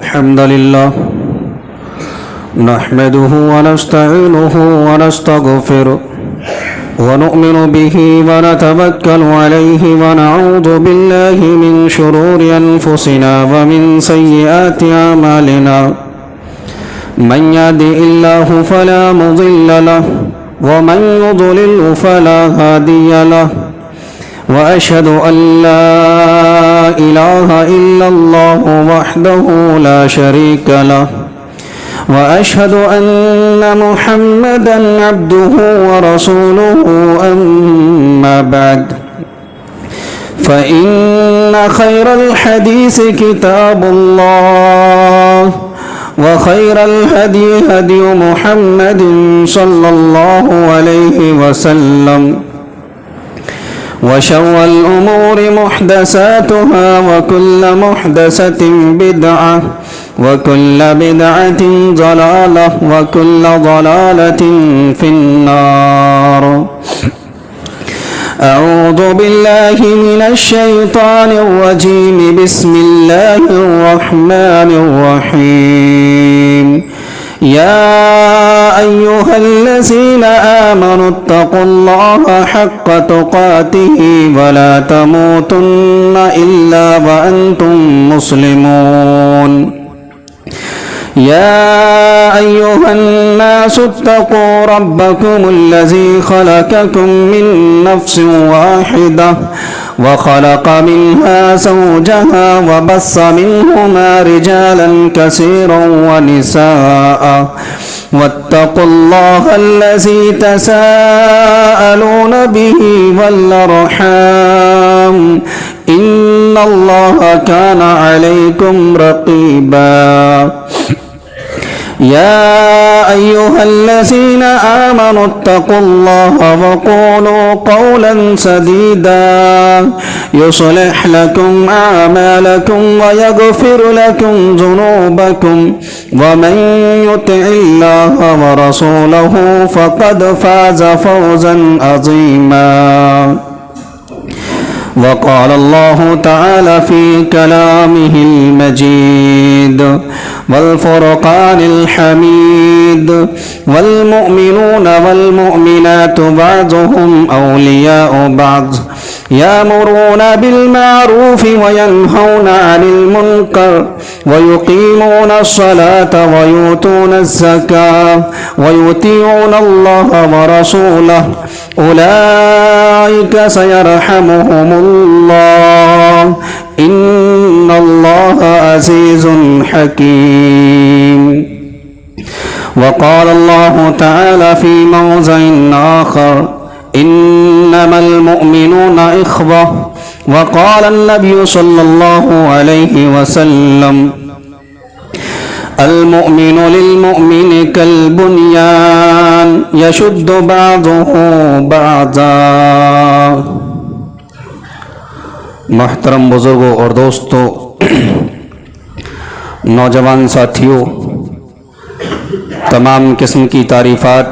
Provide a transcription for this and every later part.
الحمد لله نحمده ونستعينه ونستغفره ونؤمن به ونتوكل عليه ونعوذ بالله من شرور أنفسنا ومن سيئات أعمالنا من يهده الله فلا مضل له ومن يضلل فلا هادي له وأشهد أن لا إله إلا الله وحده لا شريك له وأشهد أن محمدا عبده ورسوله أما بعد فإن خير الحديث كتاب الله وخير الهدي هدي محمد صلى الله عليه وسلم وشر الأمور محدثاتها وكل محدثة بدعة وكل بدعة ضلالة وكل ضلالة في النار. أعوذ بالله من الشيطان الرجيم. بسم الله الرحمن الرحيم. يا أيها الذين آمنوا اتقوا الله حق تقاته ولا تموتن إلا وأنتم مسلمون. يا أيها الناس اتقوا ربكم الذي خلقكم من نفس واحدة وخلق منها زوجها وبث منهما رجالا كثيرا ونساء واتقوا الله الذي تساءلون به والأرحام إن الله كان عليكم رقيبا. يا أيها الذين آمنوا اتقوا الله وقولوا قولا سديدا يصلح لكم أعمالكم ويغفر لكم ذنوبكم ومن يطع الله ورسوله فقد فاز فوزا عظيما. وقال الله تعالى في كلامه المجيد والفرقان الحميد والمؤمنون والمؤمنات بعضهم أولياء بعض يأمرون بالمعروف وينهون عن المنكر ويقيمون الصلاة ويؤتون الزكاة ويطيعون الله ورسوله أولئك سيرحمهم الله إن الله عزيز حكيم. وقال الله تعالى في موضع آخر إنما المؤمنون إخوة. وقال النبي صلى الله عليه وسلم المؤمن للمؤمن كالبنيان يشد بعضه بعضا. محترم بزرگوں اور دوستوں، نوجوان ساتھیوں، تمام قسم کی تعریفات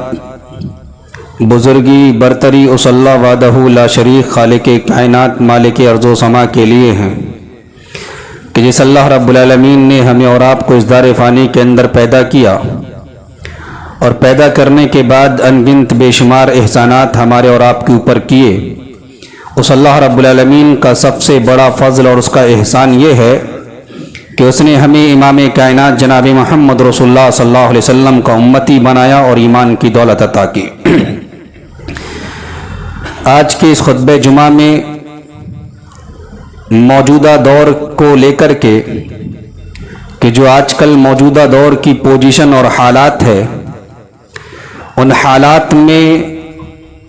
بزرگی برتری اس اللہ وحدہ لا شریک خالق کائنات مالک ارض و سما کے لیے ہیں کہ جس اللہ رب العالمین نے ہمیں اور آپ کو اس دار فانی کے اندر پیدا کیا اور پیدا کرنے کے بعد ان گنت بے شمار احسانات ہمارے اور آپ کے اوپر کیے. اس اللہ رب العالمین کا سب سے بڑا فضل اور اس کا احسان یہ ہے کہ اس نے ہمیں امام کائنات جناب محمد رسول اللہ صلی اللہ علیہ وسلم کا امتی بنایا اور ایمان کی دولت عطا کی. آج کے اس خطبہ جمعہ میں موجودہ دور کو لے کر کے کہ جو آج کل موجودہ دور کی پوزیشن اور حالات ہے، ان حالات میں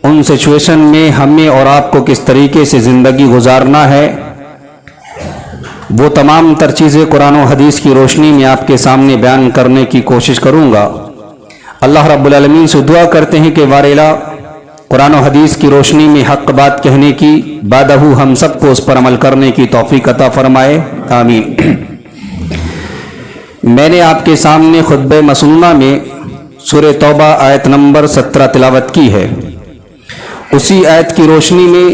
ان سچویشن میں ہمیں اور آپ کو کس طریقے سے زندگی گزارنا ہے، وہ تمام تر چیزیں قرآن و حدیث کی روشنی میں آپ کے سامنے بیان کرنے کی کوشش کروں گا. اللہ رب العالمین سے دعا کرتے ہیں کہ وارلا قرآن و حدیث کی روشنی میں حق بات کہنے کی بعدہ ہم سب کو اس پر عمل کرنے کی توفیق عطا فرمائے، آمین. میں نے آپ کے سامنے خطبہ مسنونہ میں سورہ توبہ آیت نمبر 17 تلاوت کی ہے. اسی آیت کی روشنی میں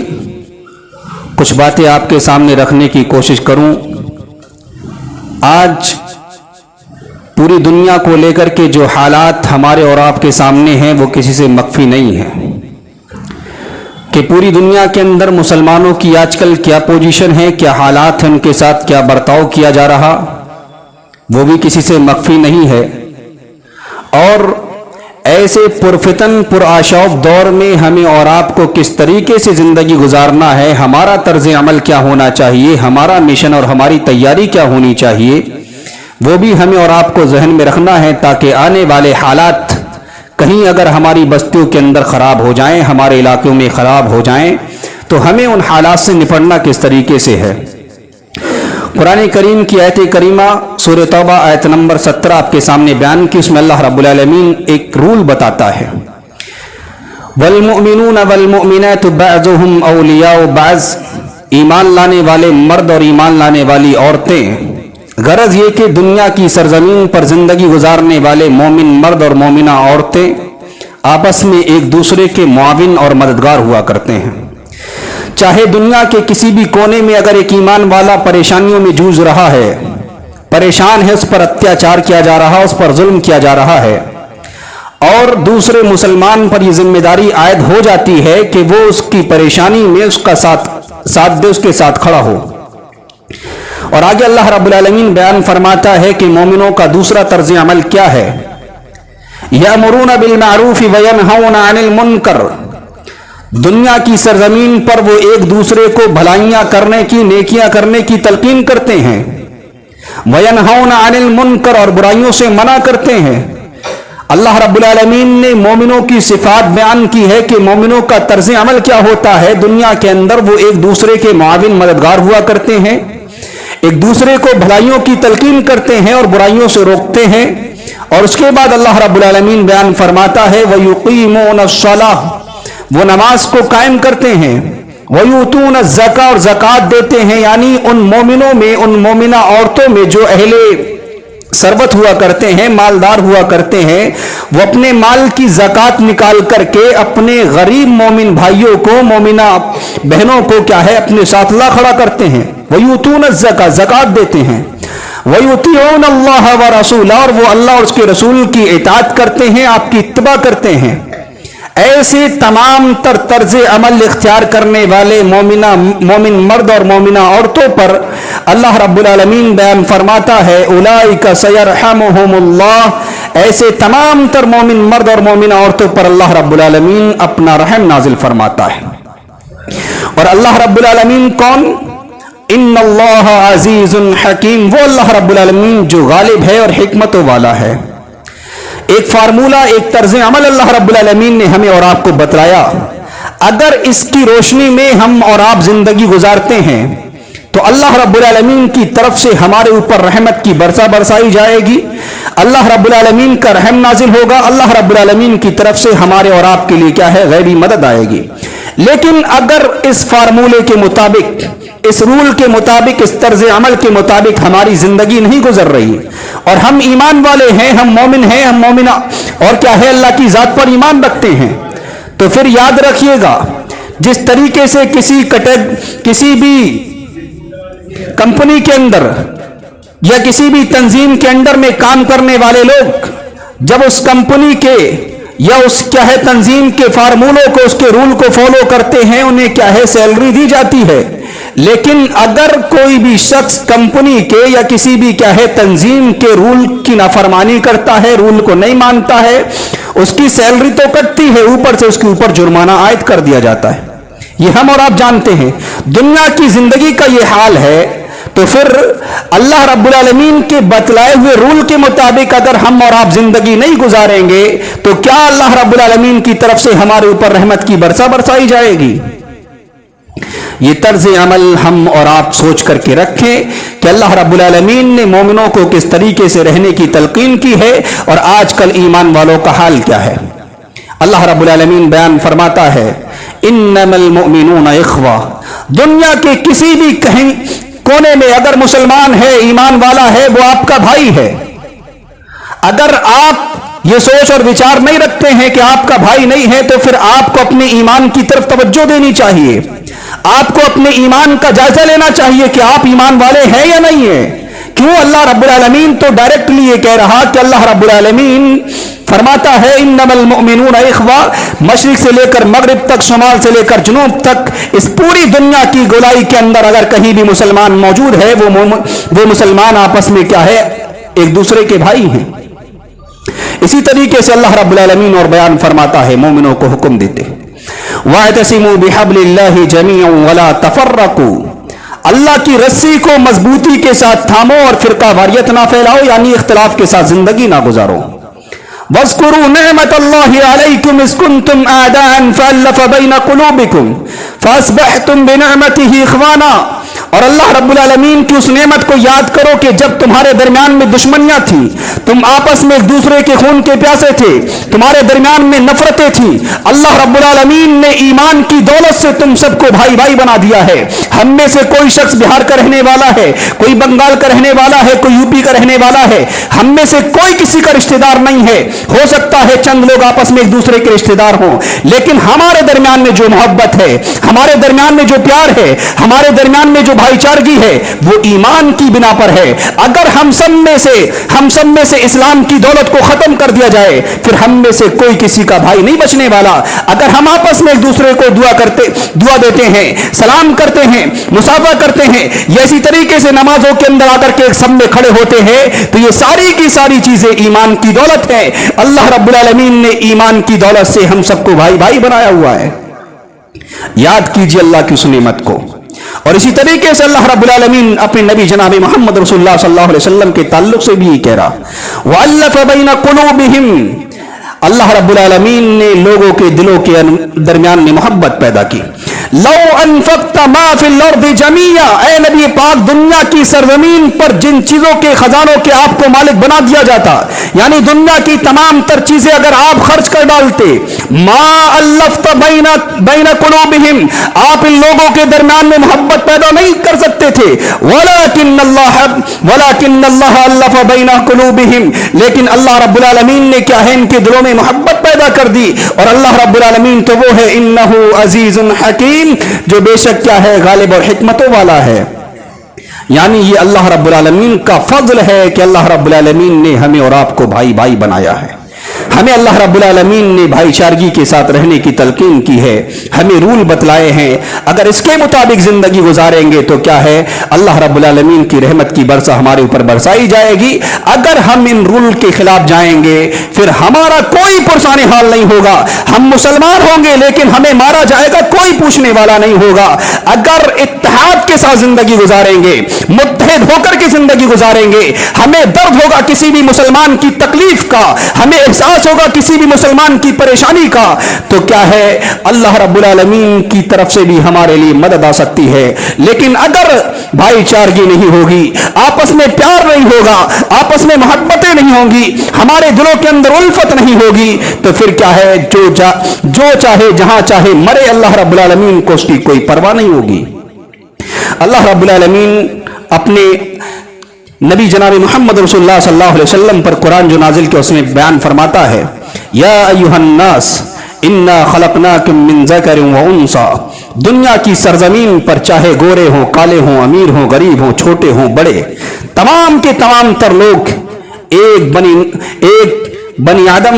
کچھ باتیں آپ کے سامنے رکھنے کی کوشش کروں. آج पूरी दुनिया को लेकर के जो हालात हमारे और आपके सामने हैं वो किसी से मख्फी नहीं है कि पूरी दुनिया के अंदर मुसलमानों की आजकल क्या पोजीशन है, क्या हालात हैं, उनके साथ क्या बर्ताव किया जा रहा, वो भी किसी से मख्फी नहीं है। और ऐसे पुरफितन पुरआशौफ दौर में हमें और आपको किस तरीके से ज़िंदगी गुजारना है, हमारा तर्ज अमल क्या होना चाहिए, हमारा मिशन और हमारी तैयारी क्या होनी चाहिए, वो भी हमें और आपको जहन में रखना है, ताकि आने वाले हालात कहीं अगर हमारी बस्तियों के अंदर ख़राब हो जाएं, हमारे इलाकों में ख़राब हो जाएं, तो हमें उन हालात से निपटना किस तरीके से है। कुरान करीम की आयत करीमा सूरह तौबा आयत नंबर 17 आपके सामने बयान की, उसमें अल्लाह रब्बुल आलमीन एक रूल बताता है, वल्मुमिनून वल्मुमिनातु बअज़ुहुम औलियाउ बअज़, ईमान लाने वाले मर्द और ईमान लाने वाली औरतें, गरज ये कि दुनिया की सरजमीन पर जिंदगी गुजारने वाले मोमिन मर्द और मोमिना औरतें आपस में एक दूसरे के मुआविन और मददगार हुआ करते हैं। चाहे दुनिया के किसी भी कोने में अगर एक ईमान वाला परेशानियों में जूझ रहा है, परेशान है, उस पर अत्याचार किया जा रहा है, उस पर जुल्म किया जा रहा है, और दूसरे मुसलमान पर यह जिम्मेदारी आयद हो जाती है कि वो उसकी परेशानी में उसका साथ दे, उसके साथ खड़ा हो। और आगे अल्लाह रब्बुल आलमीन बयान फरमाता है कि मोमिनों का दूसरा तर्ज अमल क्या है, यअमुरूना बिल मारूफ व यनहौना अनिल मुनकर, दुनिया की सरजमीन पर वो एक दूसरे को भलाइयां करने की, नेकियां करने की तलकीन करते हैं, व यनहौना अनिल मुनकर, और बुराइयों से मना करते हैं। अल्लाह रब्बुल आलमीन ने मोमिनों की सिफात बयान की है कि मोमिनों का तर्ज अमल क्या होता है, दुनिया के अंदर वो एक दूसरे के मुआविन मददगार हुआ करते हैं, एक दूसरे को भलाइयों की तलकीन करते हैं और बुराइयों से रोकते हैं। और उसके बाद अल्लाह रब्बुल आलमीन बयान फरमाता है वयुकीमून अस्सलाह, वो नमाज को कायम करते हैं, वयूतून ज़का, और ज़कात देते हैं, यानी उन मोमिनों में, उन मोमिना औरतों में जो अहले सरबत हुआ करते हैं, मालदार हुआ करते हैं, वो अपने माल की ज़कात निकाल करके अपने गरीब मोमिन भाइयों को, मोमिना बहनों को क्या है अपने साथ ला खड़ा करते हैं। वयूतून ज़का, ज़कात देते हैं, वयुतीऊन अल्लाह व रसूला, और वो अल्लाह और उसके रसूल की इताअत करते हैं, आपकी इत्तिबा करते हैं। ऐसे तमाम तर्ज अमल इख्तियार करने वाले मोमिन मर्द और मोमिना औरतों पर अल्लाह रब्बुल आलमीन बयान फरमाता है उलाइका सयरहमुहुमुल्लाह, ऐसे तमाम तर मोमिन मर्द और मोमिना औरतों पर अल्लाह रब्बुल आलमीन अपना रहम नाजिल फरमाता है। और अल्लाह रब्बुल आलमीन कौन, इन्नल्लाह अजीजुन हकीम, वो अल्लाह रब्बुल आलमीन जो गालिब है और हिकमतों वाला है। एक फार्मूला, एक तर्ज अमल अल्लाह रब्बुल आलमीन ने हमें और आपको बतलाया, अगर इसकी रोशनी में हम और आप जिंदगी गुजारते हैं तो अल्लाह रब्बुल आलमीन की तरफ से हमारे ऊपर रहमत की बरसा बरसाई जाएगी, अल्लाह रब्बुल आलमीन का रहम नाजिल होगा, अल्लाह रब्बुल आलमीन की तरफ से हमारे और आपके लिए क्या है, गैबी मदद आएगी। लेकिन अगर इस फार्मूले के मुताबिक, इस रूल के मुताबिक, इस तर्ज अमल के मुताबिक हमारी जिंदगी नहीं गुजर रही और हम ईमान वाले हैं, हम मोमिन हैं, हम मोमिना और क्या है अल्लाह की जात पर ईमान रखते हैं, तो फिर याद रखिएगा जिस तरीके से किसी भी कंपनी के अंदर या किसी भी तंजीम के अंदर में काम करने वाले लोग जब उस कंपनी के या उस क्या है तंजीम के फार्मूलों को, उसके रूल को फॉलो करते हैं, उन्हें क्या है सैलरी दी जाती है। लेकिन अगर कोई भी शख्स कंपनी के या किसी भी क्या है तंजीम के रूल की नाफरमानी करता है, रूल को नहीं मानता है, उसकी सैलरी तो कटती है, ऊपर से उसके ऊपर जुर्माना आयद कर दिया जाता है। ये हम और आप जानते हैं, दुनिया की जिंदगी का ये हाल है। तो फिर अल्लाह रब्बुल आलमीन के बतलाए हुए रूल के मुताबिक अगर हम और आप जिंदगी नहीं गुजारेंगे तो क्या अल्लाह रब्बुल आलमीन की तरफ से हमारे ऊपर रहमत की बरसा बरसाई जाएगी? ये तर्ज अमल हम और आप सोच करके रखें कि अल्लाह रब्बुल आलमीन ने मोमिनों को किस तरीके से रहने की तलकीन की है और आजकल ईमान वालों का हाल क्या है। अल्लाह रब्बुल आलमीन बयान फरमाता है इन्नमल मुमिनूना इख्वा, दुनिया के किसी भी कहीं कोने में अगर मुसलमान है, ईमान वाला है, वो आपका भाई है। अगर आप ये सोच और विचार नहीं रखते हैं कि आपका भाई नहीं है तो फिर आपको अपने ईमान की तरफ तवज्जो देनी चाहिए, आपको अपने ईमान का जायजा लेना चाहिए कि आप ईमान वाले हैं या नहीं है। क्यों अल्लाह रब्बुल आलमीन तो डायरेक्टली ये कह रहा कि अल्लाह रब्बुल आलमीन फरमाता है इन्नमल मुमिनून इख्वा, मशरिक से लेकर मगरिब तक, शुमाल से लेकर जुनूब तक, इस पूरी दुनिया की गोलाई के अंदर अगर कहीं भी मुसलमान मौजूद है, वो मुसलमान आपस में क्या है, एक दूसरे के भाई हैं। इसी तरीके से अल्लाह रब्बुल आलमीन और बयान फरमाता है, मोमिनों को हुक्म देते वातसिमू बिहब्लिल्लाहि जमीअन वला तफर्रकू, अल्लाह की रस्सी को मजबूती के साथ थामो और फिरका वारियत ना फैलाओ, यानी इख्तिलाफ के साथ जिंदगी ना गुजारो। वज़्कुरू निअमतल्लाहि अलैकुम इज़ कुंतुम आदाअन फ़अल्लफ़ बैन क़ुलूबिकुम फ़अस्बहतुम बिनिअमतिही इख़वाना, और अल्लाह रब्बुल आलमीन की उस नेमत को याद करो कि जब तुम्हारे दरमियान में दुश्मनियां थी, तुम आपस में एक दूसरे के खून के प्यासे थे, तुम्हारे दरमियान में नफरतें थी, अल्लाह रब्बुल आलमीन ने ईमान की दौलत से तुम सबको भाई भाई बना दिया है। हम में से कोई शख्स बिहार का रहने वाला है, कोई बंगाल का रहने वाला है, कोई यूपी का रहने वाला है, हम में से कोई किसी का रिश्तेदार नहीं है। हो सकता है चंद लोग आपस में एक दूसरे के रिश्तेदार हों, लेकिन हमारे दरमियान में जो मोहब्बत है, हमारे दरमियान में जो प्यार है, हमारे दरमियान में जो भाईचारगी है, वो ईमान की बिना पर है। अगर हम सब में से इस्लाम की दौलत को खत्म कर दिया जाए, फिर हम में से कोई किसी का भाई नहीं बचने वाला। अगर हम आपस में एक दूसरे को दुआ देते हैं, सलाम करते हैं, मुसाफा करते हैं, इसी तरीके से नमाजों के अंदर आकर के एक सब में खड़े होते हैं, तो ये सारी की सारी चीजें ईमान की दौलत है। अल्लाह रब्बुल आलमीन ने ईमान की दौलत से हम सबको भाई भाई बनाया हुआ है। याद कीजिए अल्लाह की उस नेमत को। और इसी तरीके से अल्लाह रब्बुल आलमीन अपने नबी जनाब मोहम्मद रसूलुल्लाह सल्लल्लाहु अलैहि वसल्लम के ताल्लुक से भी कह रहा, वअल्लफ़ बैन क़ुलूबिहिम, अल्लाह रब्बुल आलमीन ने लोगों के दिलों के दरमियान में मोहब्बत पैदा की। लौ अनफ़क़्त मा फ़िल अर्दि जमीआ, ऐ नबी पाक, दुनिया की सरजमीन पर जिन चीजों के खजानों के आपको मालिक बना दिया जाता, यानी दुनिया की तमाम तर चीजें अगर आप खर्च कर डालते, मा अल्लफ़्त बैन क़ुलूबिहिम, आप इन लोगों के दरमियान में मोहब्बत पैदा नहीं कर सकते थे। वलाकिन्नल्लाह अल्लफ़ बैन क़ुलूबिहिम, लेकिन अल्लाह रब्बुल आलमीन ने क्या है, इनके दिलों में मोहब्बत पैदा कर दी। और अल्लाह रब्बुल आलमीन तो वो है इन्नहु अज़ीज़ुन हकीम, जो बेशक क्या है, गालिब और हिकमतों वाला है। यानी ये अल्लाह रब्बुल आलमीन का फजल है कि अल्लाह रब्बुल आलमीन ने हमें और आपको भाई भाई बनाया है। हमें अल्लाह रब्बुल आलमीन ने भाईचारगी के साथ रहने की तलकीन की है, हमें रूल बतलाए हैं। अगर इसके मुताबिक जिंदगी गुजारेंगे तो क्या है, अल्लाह रब्बुल आलमीन की रहमत की बरसा हमारे ऊपर बरसाई जाएगी। अगर हम इन रूल के खिलाफ जाएंगे, फिर हमारा कोई पुरसाने हाल नहीं होगा। हम मुसलमान होंगे लेकिन हमें मारा जाएगा, कोई पूछने वाला नहीं होगा। अगर इत्तेहाद के साथ जिंदगी गुजारेंगे, मुत्तहिद होकर के जिंदगी गुजारेंगे, हमें दर्द होगा किसी भी मुसलमान की तकलीफ का, हमें एहसास होगा किसी भी मुसलमान की परेशानी का, तो क्या है, अल्लाह रब्बुल आलमीन की तरफ से भी हमारे लिए मदद आ सकती है। लेकिन अगर भाईचारगी नहीं होगी, आपस में प्यार नहीं होगा, आपस में मोहब्बतें नहीं होंगी, हमारे दिलों के अंदर उल्फत नहीं होगी, तो फिर क्या है, जो चाहे जहां चाहे मरे, अल्लाह रब्बुल आलमीन को उसकी कोई परवाह नहीं होगी। अल्लाह रब्बुल आलमीन अपने नबी जनाब मोहम्मद रसूलुल्लाह सल्लल्लाहु अलैहि वसल्लम पर कुरान जो नाजिल के उसमें बयान फरमाता है, या अय्युहन्नास इन्ना खलकनाकुम मिन ज़करिन व उन्सा, दुनिया की सरजमीन पर चाहे गोरे हों, काले हों, अमीर हों, गरीब हों, छोटे हों, बड़े, तमाम के तमाम तर लोग एक बनी आदम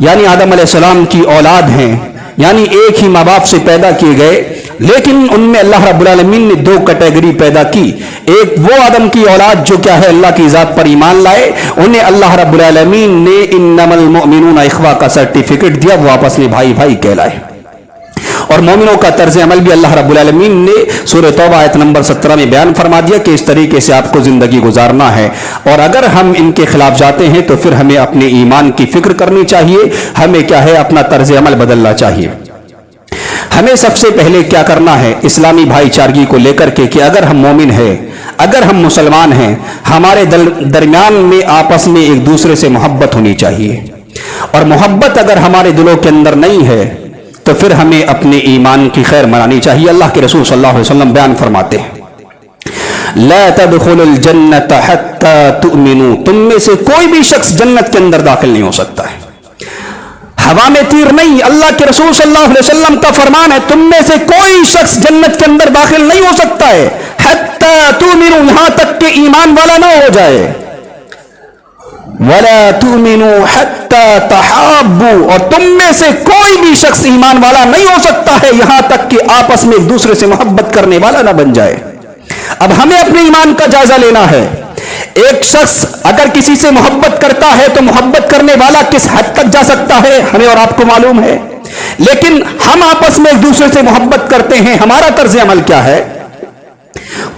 यानी आदम अलैहिस्सलाम की औलाद हैं, यानी एक ही माँ बाप से पैदा किए गए। लेकिन उनमें अल्लाह रब्बुल आलमीन ने दो कैटेगरी पैदा की। एक वो आदम की औलाद जो क्या है, अल्लाह की ज़ात पर ईमान लाए, उन्हें अल्लाह रब्बुल आलमीन ने इन्नमल मुमिनून इख्वा का सर्टिफिकेट दिया, वो आपस में भाई भाई कहलाए। और मोमिनों का तर्ज अमल भी अल्लाह रब्बुल आलमीन ने सूरह तौबा आयत नंबर 17 में बयान फरमा दिया कि इस तरीके से आपको जिंदगी गुजारना है। और अगर हम इनके खिलाफ जाते हैं तो फिर हमें अपने ईमान की फिक्र करनी चाहिए, हमें क्या है, अपना तर्ज अमल बदलना चाहिए। हमें सबसे पहले क्या करना है इस्लामी भाईचारगी को लेकर के, कि अगर हम मोमिन हैं, अगर हम मुसलमान हैं, हमारे दरमियान में आपस में एक दूसरे से मोहब्बत होनी चाहिए। और मोहब्बत अगर हमारे दिलों के अंदर नहीं है तो फिर हमें अपने ईमान की खैर मनानी चाहिए। अल्लाह के रसूल सल्लल्लाहु अलैहि वसल्लम बयान फरमाते हैं, ला तदखुलुल जन्नत हत्ता तुमिनु, तुम में से कोई भी शख्स जन्नत के अंदर दाखिल नहीं हो सकता है हवा में तीर नहीं। अल्लाह के रसूल सल्लल्लाहु अलैहि वसल्लम का फरमान है, तुम में से कोई शख्स जन्नत के अंदर दाखिल नहीं हो सकता है हत्ता तुमिनु, यहां तक कि ईमान वाला ना हो जाए, वला तुमिनु हत्ता तहाब्बु, और तुम में से कोई भी शख्स ईमान वाला नहीं हो सकता है यहां तक कि आपस में एक दूसरे से मोहब्बत करने वाला ना बन जाए। अब हमें अपने ईमान का जायजा लेना है। एक शख्स अगर किसी से मोहब्बत करता है तो मोहब्बत करने वाला किस हद तक जा सकता है हमें और आपको मालूम है। लेकिन हम आपस में एक दूसरे से मोहब्बत करते हैं, हमारा तर्ज अमल क्या है?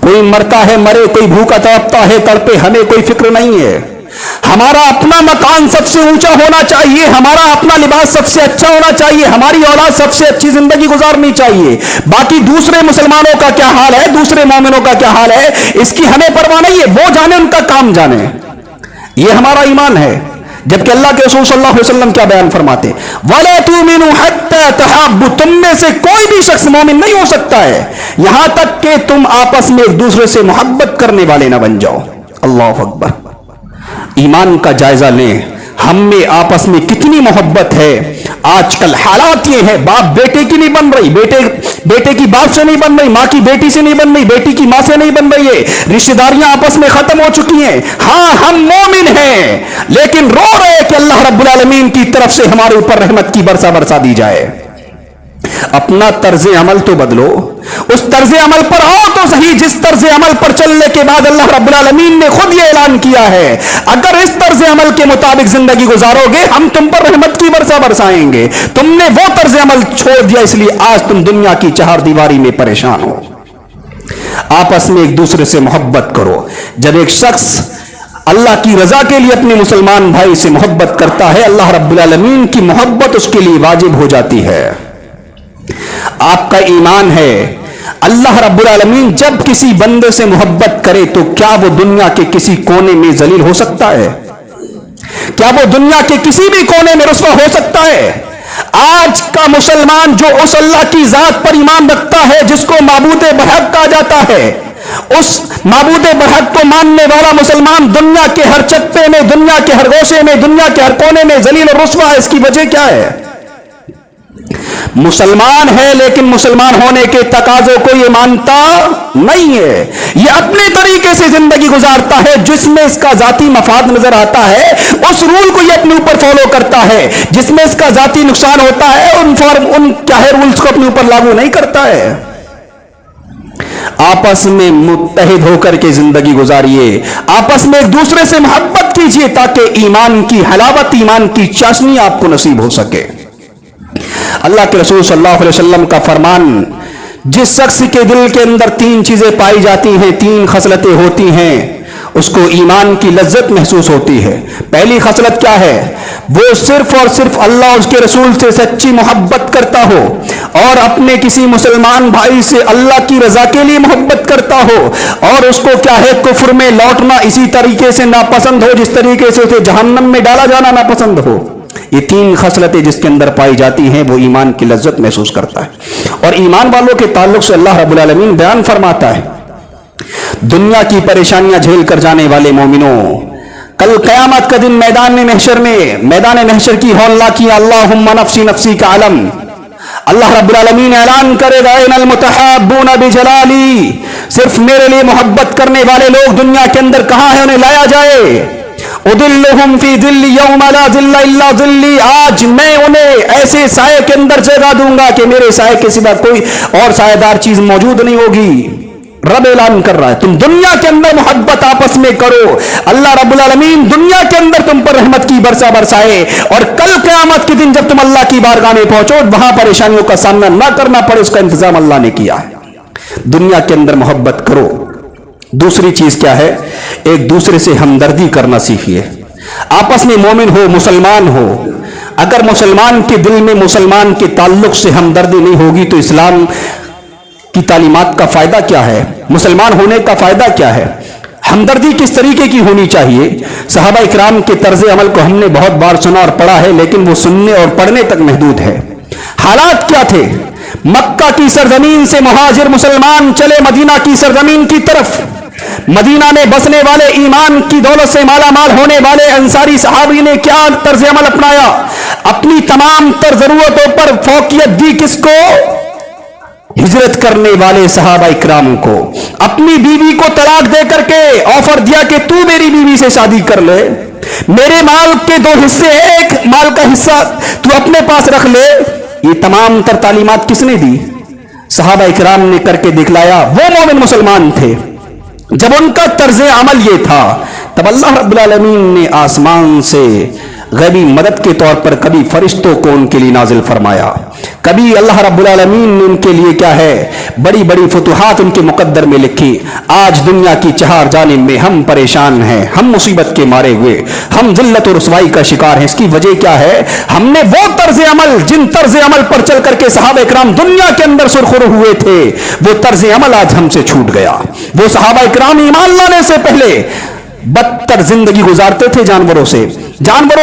कोई मरता है मरे, कोई भूखा तड़पता है तड़पे, हमें कोई फिक्र नहीं है। हमारा अपना मकान सबसे ऊंचा होना चाहिए, हमारा अपना लिबास सबसे अच्छा होना चाहिए, हमारी औलाद सबसे अच्छी जिंदगी गुजारनी चाहिए। बाकी दूसरे मुसलमानों का क्या हाल है, दूसरे मोमिनों का क्या हाल है, इसकी हमें परवाह नहीं है, वो जाने, उनका काम जाने। ये हमारा ईमान है। जबकि अल्लाह के रसूल सल्लल्लाहु अलैहि वसल्लम क्या बयान फरमाते, वला तुमिनु हत्ता तहाब्बु, तुम में से कोई भी शख्स मोमिन नहीं हो सकता है यहां तक कि तुम आपस में एक दूसरे से मोहब्बत करने वाले ना बन जाओ। अल्लाहु अकबर। ईमान का जायजा लें, हम में आपस में कितनी मोहब्बत है। आजकल हालात ये है, बाप बेटे की नहीं बन रही, बेटे की बाप से नहीं बन रही, माँ की बेटी से नहीं बन रही, बेटी की माँ से नहीं बन रही है, रिश्तेदारियां आपस में खत्म हो चुकी हैं। हाँ, हम मोमिन हैं, लेकिन रो रहे हैं कि अल्लाह रब्बुल आलमीन की तरफ से हमारे ऊपर रहमत की बरसा बरसा दी जाए। अपना तर्ज अमल तो बदलो, उस तर्ज अमल पर आओ तो सही जिस तर्ज अमल पर चलने के बाद अल्लाह रब्बुल आलमीन ने खुद ये ऐलान किया है, अगर इस तर्ज अमल के मुताबिक जिंदगी गुजारोगे हम तुम पर रहमत की बरसा बरसाएंगे। तुमने वो तर्ज अमल छोड़ दिया, इसलिए आज तुम दुनिया की चार दीवारी में परेशान हो। आपस में एक दूसरे से मोहब्बत करो। जब एक शख्स अल्लाह की रजा के लिए अपने मुसलमान भाई से मोहब्बत करता है, अल्लाह रब्बुल आलमीन की मोहब्बत उसके लिए वाजिब हो जाती है। आपका ईमान है, अल्लाह रब्बुल आलमीन जब किसी बंदे से मोहब्बत करे तो क्या वो दुनिया के किसी कोने में जलील हो सकता है? क्या वो दुनिया के किसी भी कोने में रुस्वा हो सकता है? आज का मुसलमान जो उस अल्लाह की जात पर ईमान रखता है जिसको माबूद बहक कहा जाता है, उस माबूद बहक को मानने वाला मुसलमान दुनिया के हर चप्पे में, दुनिया के हर गोशे में, दुनिया के हर कोने में जलील और रुस्वा है। इसकी वजह क्या है? मुसलमान है लेकिन मुसलमान होने के तकाजों को यह मानता नहीं है। यह अपने तरीके से जिंदगी गुजारता है, जिसमें इसका जाती मफाद नजर आता है उस रूल को यह अपने ऊपर फॉलो करता है, जिसमें इसका जाती नुकसान होता है उन क्या है रूल्स को अपने ऊपर लागू नहीं करता है। आपस में मुत्तहिद होकर के जिंदगी गुजारिए, आपस में एक दूसरे से मोहब्बत कीजिए ताकि ईमान की हलावत, ईमान की चाशनी आपको नसीब हो सके। अल्लाह के रसूल सल्लल्लाहु अलैहि वसल्लम का फरमान, जिस शख्स के दिल के अंदर तीन चीजें पाई जाती हैं, तीन खसलतें होती हैं, उसको ईमान की लज्जत महसूस होती है। पहली खसलत क्या है? वो सिर्फ और सिर्फ अल्लाह और उसके रसूल से सच्ची मोहब्बत करता हो और अपने किसी मुसलमान भाई से अल्लाह की रजा के लिए मोहब्बत करता हो, और उसको क्या है कुफ्र में लौटना इसी तरीके से नापसंद हो जिस तरीके से उसे जहन्नम में डाला जाना नापसंद हो। ये तीन खसलतें जिसके अंदर पाई जाती हैं वो ईमान की लज्जत महसूस करता है। और ईमान वालों के ताल्लुक से अल्लाह रब्बुल आलमीन बयान फरमाता है, दुनिया की परेशानियां झेल कर जाने वाले मोमिनों, कल क़यामत का दिन मैदान महशर की हौला की अल्लाहुम्मा नफ्सी नफ्सी का आलम, अल्लाह रब्बुल आलमीन ऐलान करेगा, इनल मुतहब्बूना बिजलाली, सिर्फ मेरे लिए मोहब्बत करने वाले लोग दुनिया के अंदर कहां है, उन्हें लाया जाए। उदिल्लुहुम फी दिल्ली यौमा ला दिल्ला इल्ला दिल्ली, आज मैं उन्हें ऐसे साए के अंदर जगह दूंगा कि मेरे साए के सिवा कोई और साएदार चीज मौजूद नहीं होगी। रब ऐलान कर रहा है, तुम दुनिया के अंदर मोहब्बत आपस में करो, अल्लाह रब्बुल आलमीन दुनिया के अंदर तुम पर रहमत की बरसा बरसाए, और कल क़यामत के दिन जब तुम अल्लाह की बारगाह में पहुंचो वहां परेशानियों का सामना ना करना पड़े, उसका इंतजाम अल्लाह ने किया है। दुनिया के अंदर मोहब्बत करो। दूसरी चीज क्या है? एक दूसरे से हमदर्दी करना सीखिए। आपस में मोमिन हो, मुसलमान हो, अगर मुसलमान के दिल में मुसलमान के ताल्लुक से हमदर्दी नहीं होगी तो इस्लाम की तालीमात का फायदा क्या है? मुसलमान होने का फायदा क्या है? हमदर्दी किस तरीके की होनी चाहिए? सहाबा इकराम के तर्ज अमल को हमने बहुत बार सुना और पढ़ा है, लेकिन वो सुनने और पढ़ने तक महदूद है। हालात क्या थे? मक्का की सरजमीन से मुहाजिर मुसलमान चले मदीना की सरजमीन की तरफ। मदीना में बसने वाले, ईमान की दौलत से माला माल होने वाले अंसारी सहाबी ने क्या तर्ज अमल अपनाया? अपनी तमाम तर जरूरतों पर फौकियत दी किसको? हिजरत करने वाले सहाबा इकराम को। अपनी बीवी को तलाक दे करके ऑफर दिया कि तू मेरी बीवी से शादी कर ले, मेरे माल के 2 हिस्से, एक माल का हिस्सा तू अपने पास रख ले। ये तमाम तर तालीमात किसने दी? सहाबा इकराम ने करके दिखलाया। वो मोमिन मुसलमान थे। जब उनका तर्ज अमल ये था, तब अल्लाह रब्बुल आलमीन ने आसमान से गैबी मदद के तौर पर कभी फरिश्तों को उनके लिए नाजिल फरमाया, कभी अल्लाह रब्बुल आलमीन ने उनके लिए क्या है बड़ी बड़ी फतुहात उनके मुकद्दर में लिखी। आज दुनिया की 4 जानिब में हम परेशान हैं, हम मुसीबत के मारे हुए, हम जिल्लत और रुसवाई का शिकार हैं। इसकी वजह क्या है? हमने वो तर्ज अमल, जिन तर्ज अमल पर चल करके सहाबा इकराम दुनिया के अंदर सुरखुर हुए थे, वो तर्ज अमल आज हमसे छूट गया। वो सहाबा इकराम ईमान लाने से पहले बदतर जिंदगी गुजारते थे जानवरों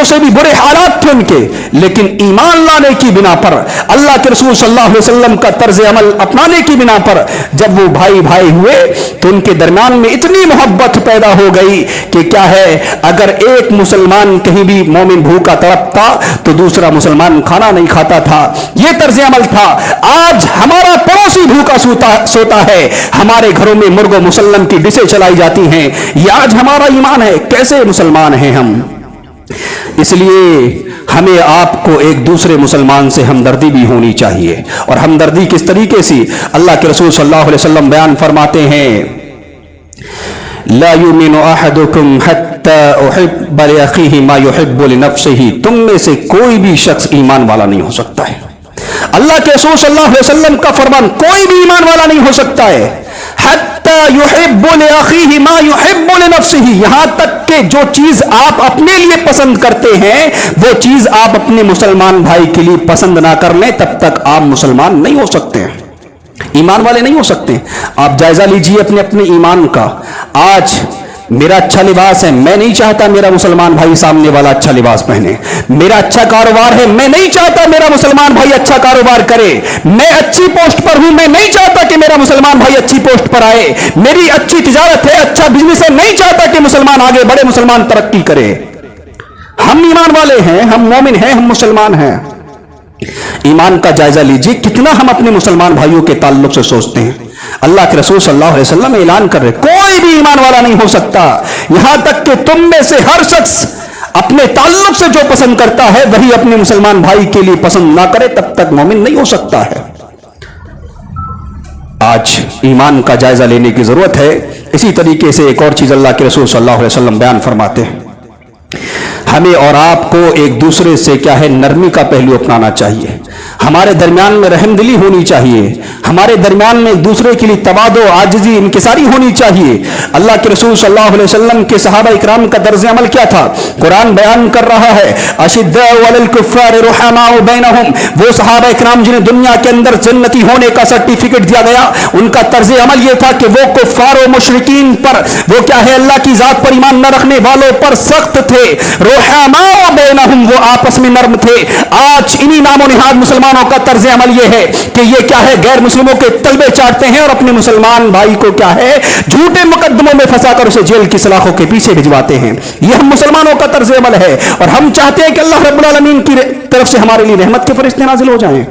से भी बुरे हालात थे उनके, लेकिन ईमान लाने की बिना पर, अल्लाह के रसूल सल्लल्लाहु अलैहि वसल्लम का तर्ज अमल अपनाने की बिना पर जब वो भाई भाई हुए तो उनके दरमियान में इतनी मोहब्बत पैदा हो गई कि क्या है, अगर एक मुसलमान कहीं भी मोमिन भूखा तड़पता तो दूसरा मुसलमान खाना नहीं खाता था। ये तर्ज अमल था। आज हमारा पड़ोसी भूखा सोता है, हमारे घरों में मुर्गो मुसल्लम की डिशें चलाई जाती हैं। ये आज हमारा ईमान है। कैसे मुसलमान हैं हम? इसलिए हमें आपको एक दूसरे मुसलमान से हमदर्दी भी होनी चाहिए। और हमदर्दी किस तरीके से? अल्लाह के रसूल सल्लल्लाहु अलैहि वसल्लम बयान फरमाते हैं, ला युमिनु अहदुकुम हत्ता उहिब्बा लिअखीहि मा युहिब्बु लिनफ्सिहि। तुम में से कोई भी शख्स ईमान वाला नहीं हो सकता है। अल्लाह के रसूल सल्लल्लाहु अलैहि वसल्लम का फरमान, कोई भी ईमान वाला नहीं हो सकता है। हत्ता युहिब्बु लिअखीहि मा युहिब्बु लिनफ्सिहि। यहां तक कि जो चीज आप अपने लिए पसंद करते हैं वो चीज आप अपने मुसलमान भाई के लिए पसंद ना कर लें, तब तक आप मुसलमान नहीं हो सकते हैं, ईमान वाले नहीं हो सकते। आप जायजा लीजिए अपने अपने ईमान का। आज मेरा अच्छा लिबास है, मैं नहीं चाहता मेरा मुसलमान भाई सामने वाला अच्छा लिबास पहने। मेरा अच्छा कारोबार है, मैं नहीं चाहता मेरा मुसलमान भाई अच्छा कारोबार करे। मैं अच्छी पोस्ट पर हूं, मैं नहीं चाहता कि मेरा मुसलमान भाई अच्छी पोस्ट पर आए। मेरी अच्छी तिजारत है, अच्छा बिजनेस है, नहीं चाहता कि मुसलमान आगे बढ़े, मुसलमान तरक्की करे। हम ईमान वाले हैं, हम मोमिन हैं, हम मुसलमान हैं। ईमान का जायजा लीजिए, कितना हम अपने मुसलमान भाइयों के ताल्लुक से सोचते हैं। अल्लाह के रसूल सल्लल्लाहु अलैहि वसल्लम ऐलान कर रहे, कोई भी ईमान वाला नहीं हो सकता। यहां तक कि तुम में से हर शख्स अपने ताल्लुक से जो पसंद करता है वही अपने मुसलमान भाई के लिए पसंद ना करे, तब तक मोमिन नहीं हो सकता है। आज ईमान का जायजा लेने की जरूरत है। इसी तरीके से एक और चीज अल्लाह के रसूल सल्लल्लाहु अलैहि वसल्लम बयान फरमाते हैं, हमें और आपको एक दूसरे से क्या है नरमी का पहलू अपनाना चाहिए। हमारे दरमियान में रहमदिली होनी चाहिए। हमारे दरमियान में एक दूसरे के लिए तवादो, आजिजी, इनकिसारी होनी चाहिए। अल्लाह के रसूल सल्लल्लाहु अलैहि वसल्लम के सहाबा इकराम का दर्ज अमल क्या था? कुरान बयान कर रहा है, अशिद्दाउ अलल कुफ्फार रुहमाउ बैनहुम। वो सहाबा इकराम जिन्हें दुनिया के अंदर जन्नती होने का सर्टिफिकेट दिया गया, उनका तर्ज अमल यह था कि वो कुफ्फार और मुशरिकीन पर, वो क्या है अल्लाह की जात पर ईमान न रखने वालों पर सख्त थे। रुहमाउ बैनहुम, वो आपस में नर्म थे। आज इन्हीं नामो निहाद मुसलमानों का तर्ज अमल यह है कि ये क्या है गैर मुस्लिमों के तलबे चाटते हैं और अपने मुसलमान भाई को क्या है झूठे मुकदमों में फंसाकर उसे जेल की सलाखों के पीछे भिजवाते हैं। यह हम मुसलमानों का तर्ज अमल है और हम चाहते हैं कि अल्लाह रब्बुल आलमीन की तरफ से हमारे लिए रहमत के फरिश्ते नाजिल हो जाएं।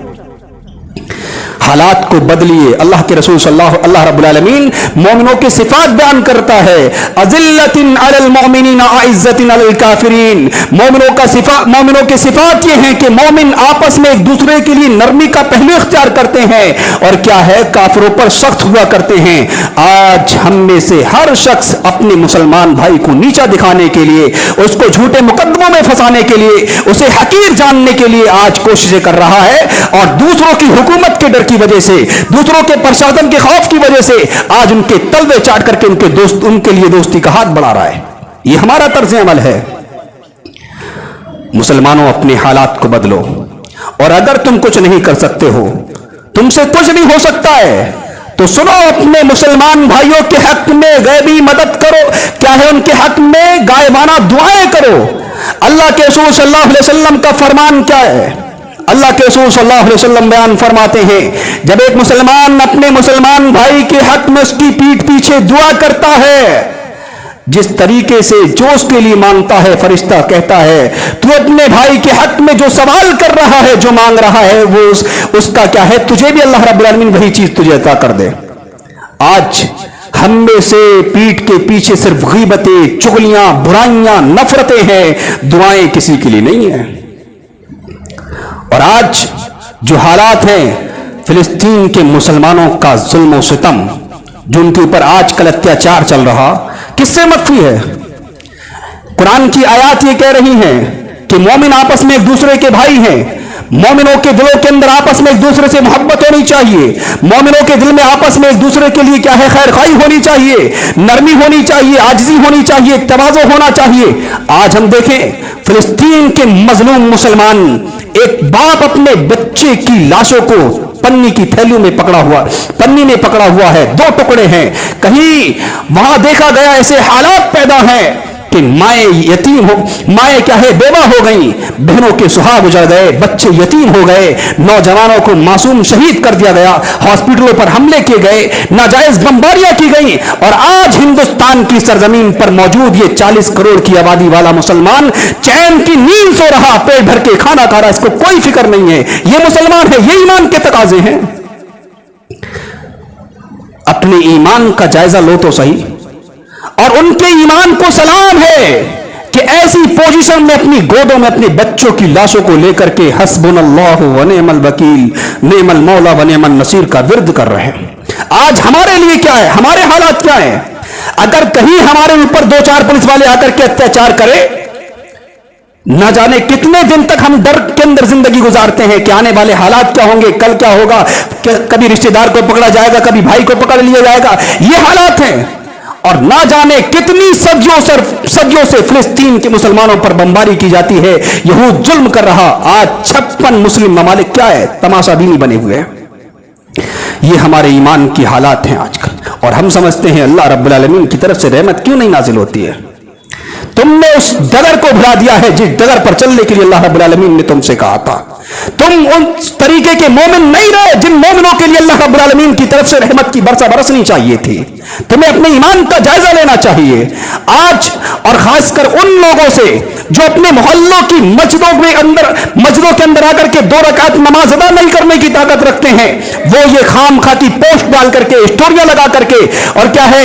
हालात को बदलिए। अल्लाह के रसूल अल्लाह रब्बुल आलमीन मोमिनों की सिफात बयान करता है, अज़िल्लतिन अलल मोमिनीना अइज़्ज़तिन अलल काफिरीन। मोमिनों की सिफात ये है कि मोमिन आपस में एक दूसरे के लिए नरमी का पहलू इख्तियार करते हैं और क्या है काफिरों पर सख्त हुआ करते हैं। आज हम में से हर शख्स अपने मुसलमान भाई को नीचा दिखाने के लिए, उसको झूठे मुकदमों में फंसाने के लिए, उसे हकीर जानने के लिए आज कोशिशें कर रहा है और दूसरों की हुकूमत के डर की वजह से, दूसरों के प्रशासन के खौफ की वजह से आज उनके तलवे चाट करके उनके लिए दोस्ती का हाथ बढ़ा रहा है। यह हमारा तर्ज अमल है। मुसलमानों अपने हालात को बदलो और अगर तुम कुछ नहीं कर सकते हो, तुमसे कुछ नहीं हो सकता है, तो सुनो अपने मुसलमान भाइयों के हक में गैबी मदद करो। क्या है उनके हक में गायबाना दुआएं करो। अल्लाह के रसूल सल्लल्लाहु अलैहि वसल्लम का फरमान क्या है? अल्लाह के रसूल सल्लल्लाहु अलैहि वसल्लम बयान फरमाते हैं, जब एक मुसलमान अपने मुसलमान भाई के हक में उसकी पीठ पीछे दुआ करता है, जिस तरीके से जो उसके लिए मांगता है, फरिश्ता कहता है तू अपने भाई के हक में जो सवाल कर रहा है, जो मांग रहा है, वो उसका क्या है, तुझे भी अल्लाह रब्बुल आलमीन वही चीज तुझे अता कर दे। आज हम में से पीठ के पीछे सिर्फ गीबतें, चुगलियां, बुराइयां, नफरतें हैं, दुआएं किसी के लिए नहीं है। और आज जो हालात हैं फिलिस्तीन के मुसलमानों का जुल्म और सितम, जो उनके ऊपर आजकल अत्याचार चल रहा, किससे मख्फी है? कुरान की आयत ये कह रही हैं कि मोमिन आपस में एक दूसरे के भाई हैं, मोमिनों के दिलों के अंदर आपस में एक दूसरे से मोहब्बत होनी चाहिए, मोमिनों के दिल में आपस में एक दूसरे के लिए क्या है, खैर खाई होनी चाहिए, नरमी होनी चाहिए, आजिजी होनी चाहिए, तवाज़ो होना चाहिए। आज हम देखें फिलिस्तीन के मजलूम मुसलमान, एक बाप अपने बच्चे की लाशों को पन्नी की थैलियों में पकड़ा हुआ, पन्नी में पकड़ा हुआ है, दो टुकड़े हैं। कहीं वहां देखा गया ऐसे हालात पैदा हैं कि माए यतीम हो, माए क्या है, बेवा हो गई, बहनों के सुहाग उजड़ गए, बच्चे यतीम हो गए, नौजवानों को मासूम शहीद कर दिया गया, हॉस्पिटलों पर हमले किए गए, नाजायज बमबारियां की गई। और आज हिंदुस्तान की सरजमीन पर मौजूद ये 40 करोड़ की आबादी वाला मुसलमान चैन की नींद सो रहा, पेट भर के खाना खा रहा, इसको कोई फिक्र नहीं है। ये मुसलमान है, ये ईमान के तकाजे हैं। अपने ईमान का जायजा लो तो सही। और उनके ईमान को सलाम है कि ऐसी पोजीशन में अपनी गोदों में अपने बच्चों की लाशों को लेकर के हस्बुनल्लाहु व निअमल वकील, निअमल मौला व निअमल नसीर का विर्द कर रहे हैं। आज हमारे लिए क्या है, हमारे हालात क्या है? अगर कहीं हमारे ऊपर 2-4 पुलिस वाले आकर के अत्याचार करे, न जाने कितने दिन तक हम डर के अंदर जिंदगी गुजारते हैं कि आने वाले हालात क्या होंगे, कल क्या होगा, कभी रिश्तेदार को पकड़ा जाएगा, कभी भाई को पकड़ लिया जाएगा, ये हालात हैं। और ना जाने कितनी सदियों से फिलिस्तीन के मुसलमानों पर बमबारी की जाती है, यहूद जुल्म कर रहा। आज 56 मुस्लिम ममालिक क्या है, तमाशा बीनी बने हुए हैं। ये हमारे ईमान की हालात हैं आजकल। और हम समझते हैं अल्लाह रब्बुल आलमीन की तरफ से रहमत क्यों नहीं नाजिल होती है? तुमने उस डगर को भुला दिया है जिस डगर पर चलने के लिए अल्लाह रब्बुल आलमीन ने तुमसे कहा था। तुम उस तरीके के मोमिन नहीं रहे जिन मोमिनों के लिए अल्लाह रब्बुल आलमीन की तरफ से रहमत की बरसा बरसनी चाहिए थी। तुम्हें अपने ईमान का जायजा लेना चाहिए आज, और खासकर उन लोगों से जो अपने मोहल्लों की मस्जिदों के अंदर आकर के 2 रकात नमाज अदा नहीं करने की ताकत रखते हैं। वो ये खाम खा की पोस्ट डाल करके, स्टोरियां लगा करके, और क्या है,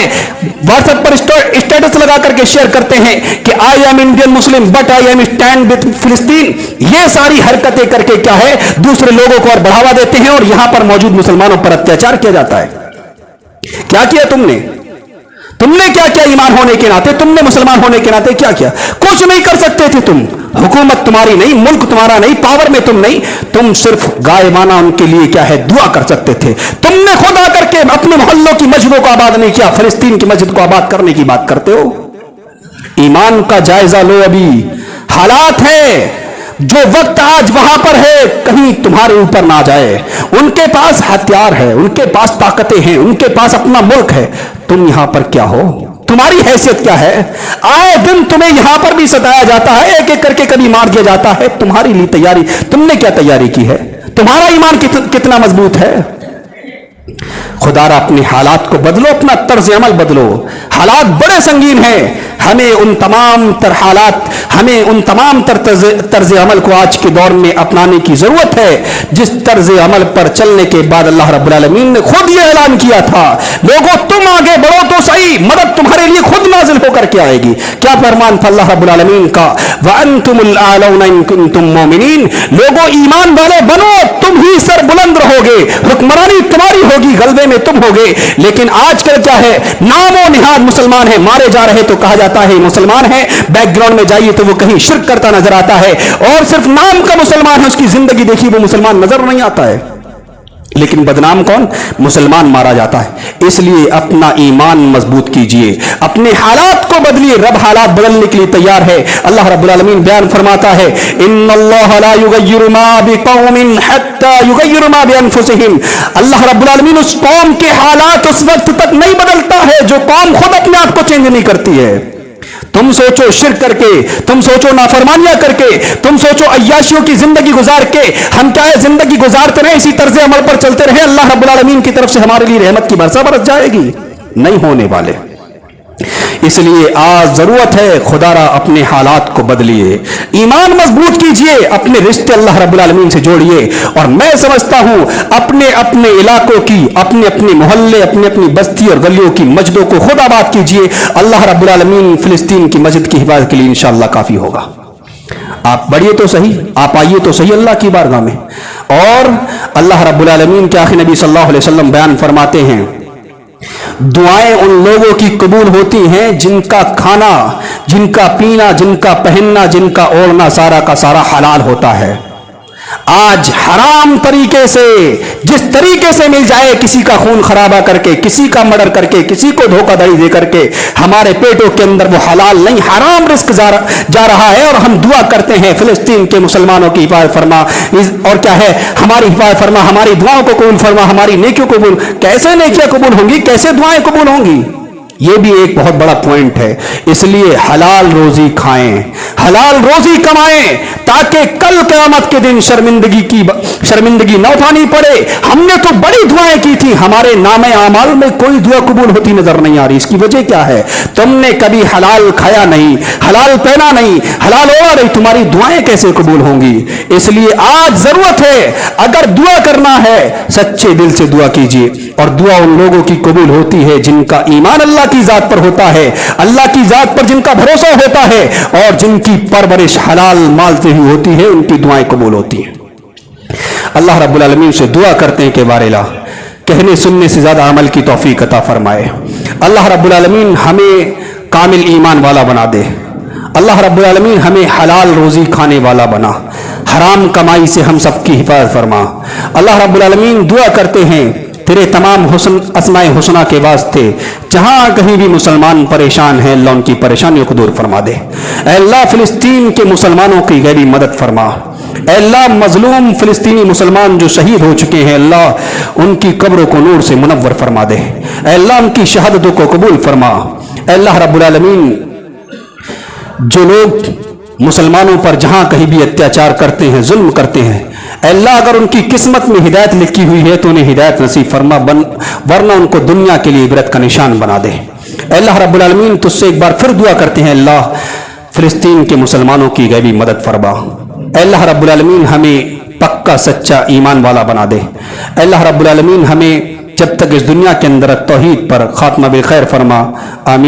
व्हाट्सएप पर स्टेटस लगा करके शेयर करते हैं कि I am Indian Muslim but I am stand with फिलिस्तीन। ये सारी हरकतें करके क्या है, दूसरे लोगों को और बढ़ावा देते हैं और यहां पर मौजूद मुसलमानों पर अत्याचार किया जाता है। क्या किया तुमने क्या किया? ईमान होने के नाते, तुमने मुसलमान होने के नाते क्या किया? कुछ नहीं कर सकते थे तुम। हुकूमत तुम्हारी नहीं, मुल्क तुम्हारा नहीं, पावर में तुम नहीं, तुम सिर्फ गायबाना उनके लिए क्या है, दुआ कर सकते थे। तुमने खुद आकर के अपने मोहल्लों की मस्जिदों को आबाद नहीं किया, फिलिस्तीन की मस्जिद को आबाद करने की बात करते हो। ईमान का जायजा लो। अभी हालात है, जो वक्त आज वहां पर है कहीं तुम्हारे ऊपर ना जाए। उनके पास हथियार है, उनके पास ताकतें हैं, उनके पास अपना मुल्क है। तुम यहां पर क्या हो? तुम्हारी हैसियत क्या है? आए दिन तुम्हें यहां पर भी सताया जाता है, एक एक करके कभी मार दिया जाता है। तुम्हारी लिए तैयारी, तुमने क्या तैयारी की है? तुम्हारा ईमान कितना मजबूत है? खुदारा अपने हालात को बदलो, अपना तर्ज अमल बदलो। हालात बड़े संगीन हैं। हमें उन तमाम तर्ज अमल को आज के दौर में अपनाने की जरूरत है जिस तर्ज अमल पर चलने के बाद अल्लाह रब्बुल आलमीन ने खुद ये ऐलान किया था, लोगों तुम आगे बढ़ो तो सही, मदद तुम्हारे लिए खुद नाजिल होकर के आएगी। क्या फरमान था अल्लाह रब्बुल आलमीन का? व अंतुमुल आलौना इन कुंतुम मोमिनीन। लोगों ईमान वाले बनो, तुम ही सर बुलंद रहोगे, हुक्मरानी तुम्हारी होगी, गलबे में तुम होगे। लेकिन आजकल क्या है, नामो निहाद मुसलमान है, मारे जा रहे तो कहा जाता है मुसलमान है, बैकग्राउंड में जाइए तो वो कहीं शिर्क करता नजर आता है, और सिर्फ नाम का मुसलमान है, उसकी जिंदगी देखिए वो मुसलमान नजर नहीं आता है। लेकिन बदनाम कौन? मुसलमान मारा जाता है। इसलिए अपना ईमान मजबूत कीजिए, अपने हालात को बदलिए। रब हालात बदलने के लिए तैयार है। अल्लाह रब्बुल आलमीन बयान फरमाता है, इन्नल्लाह ला युगय्यिरु मा बिकौमिन हत्ता युगय्यिरु मा बिअनफुसिहिम। अल्लाह रब्बुल आलमीन उस कौम के हालात उस वक्त तक नहीं बदलता है जो कौम खुद अपने आप को चेंज नहीं करती है। तुम सोचो शिर्क करके, तुम सोचो नाफरमानियां करके, तुम सोचो अय्याशियों की जिंदगी गुजार के हम क्या है जिंदगी गुजारते रहे, इसी तर्ज अमल पर चलते रहे, अल्लाह रब्बुल आलमीन की तरफ से हमारे लिए रहमत की बरसा बरस जाएगी? नहीं होने वाले। इसलिए आज जरूरत है खुदारा अपने हालात को बदलिए, ईमान मजबूत कीजिए, अपने रिश्ते अल्लाह रब्बुल आलमीन से जोड़िए। और मैं समझता हूं अपने अपने इलाकों की, अपने अपने मोहल्ले, अपनी अपनी बस्ती और गलियों की मस्जिदों को खुद आबाद कीजिए। अल्लाह रब्बुल आलमीन फिलिस्तीन की मस्जिद की हिफाजत के लिए इंशाअल्लाह काफी होगा। आप बढ़िए तो सही, आप आइए तो सही अल्लाह की बारगाह में। और अल्लाह रब्बुल आलमीन के आखिर नबी सल्लल्लाहु अलैहि वसल्लम बयान फरमाते हैं, दुआएं उन लोगों की कबूल होती हैं जिनका खाना, जिनका पीना, जिनका पहनना, जिनका ओढ़ना सारा का सारा हलाल होता है। आज हराम तरीके से, जिस तरीके से मिल जाए, किसी का खून खराबा करके, किसी का मर्डर करके, किसी को धोखाधड़ी दे करके हमारे पेटों के अंदर वो हलाल नहीं हराम रिस्क जा रहा है। और हम दुआ करते हैं फिलिस्तीन के मुसलमानों की हिफाजत फरमा, और क्या है, हमारी हिफाजत फरमा, हमारी दुआओं को कबूल फरमा, हमारी नेकियों को कबूल। कैसे नेकियां कबूल होंगी, कैसे दुआएं कबूल होंगी, ये भी एक बहुत बड़ा पॉइंट है। इसलिए हलाल रोजी खाएं, हलाल रोजी कमाएं, ताकि कल क़यामत के दिन शर्मिंदगी न उठानी पड़े। हमने तो बड़ी दुआएं की थी, हमारे नामे आमाल में कोई दुआ कबूल होती नजर नहीं आ रही। इसकी वजह क्या है? तुमने कभी हलाल खाया नहीं, हलाल पहना नहीं, हलाल ओढ़ा नहीं, तुम्हारी दुआएं कैसे कबूल होंगी? इसलिए आज जरूरत है, अगर दुआ करना है सच्चे दिल से दुआ कीजिए। और दुआ उन लोगों की कबूल होती है जिनका ईमान अल्लाह की जात पर होता है, अल्लाह की जात पर जिनका भरोसा होता है, और जिनकी परवरिश हलाल माल से ही होती है, उनकी दुआएं कबूल होती हैं। अल्लाह रब्बुल आलमीन से दुआ करते हैं कि बारेला कहने सुनने से ज्यादा अमल की तौफीक अता फरमाए। अल्लाह रब्बुल आलमीन हमें कामिल ईमान वाला बना दे। अल्लाह रब्बुल आलमीन हमें हलाल रोजी खाने वाला बना, हराम कमाई से हम सबकी हिफाजत फरमा। अल्लाह रब्बुल आलमीन दुआ करते हैं तेरे तमाम हुस्न अस्माए हुस्ना के वास्ते, जहां कहीं भी मुसलमान परेशान हैं, अल्लाह उनकी परेशानियों को दूर फरमा दे। ऐ अल्लाह फिलिस्तीन के मुसलमानों की गहरी मदद फरमा। ऐ अल्लाह मजलूम फिलिस्तीनी मुसलमान जो शहीद हो चुके हैं, अल्लाह उनकी कब्रों को नूर से मुनव्वर फरमा दे। ऐ अल्लाह उनकी शहादतों को कबूल फरमा। ऐ अल्लाह रब्बुल आलमीन जो लोग मुसलमानों पर जहां कहीं भी अत्याचार करते हैं, जुल्म करते हैं, अल्लाह अगर उनकी किस्मत में हिदायत लिखी हुई है तो उन्हें हिदायत नसीब फरमा, वरना उनको दुनिया के लिए इबरत का निशान बना दे। अल्लाह रब्बुल आलमीन तुझसे एक बार फिर दुआ करते हैं, अल्लाह फिलिस्तीन के मुसलमानों की गैबी मदद फरमा। अल्लाह रब्बुल आलमीन हमें पक्का सच्चा ईमान वाला बना दे। अल्लाह रब्बुल आलमीन हमें जब तक इस दुनिया के अंदर तौहीद पर खात्मा बिल खैर फरमा। आमीन।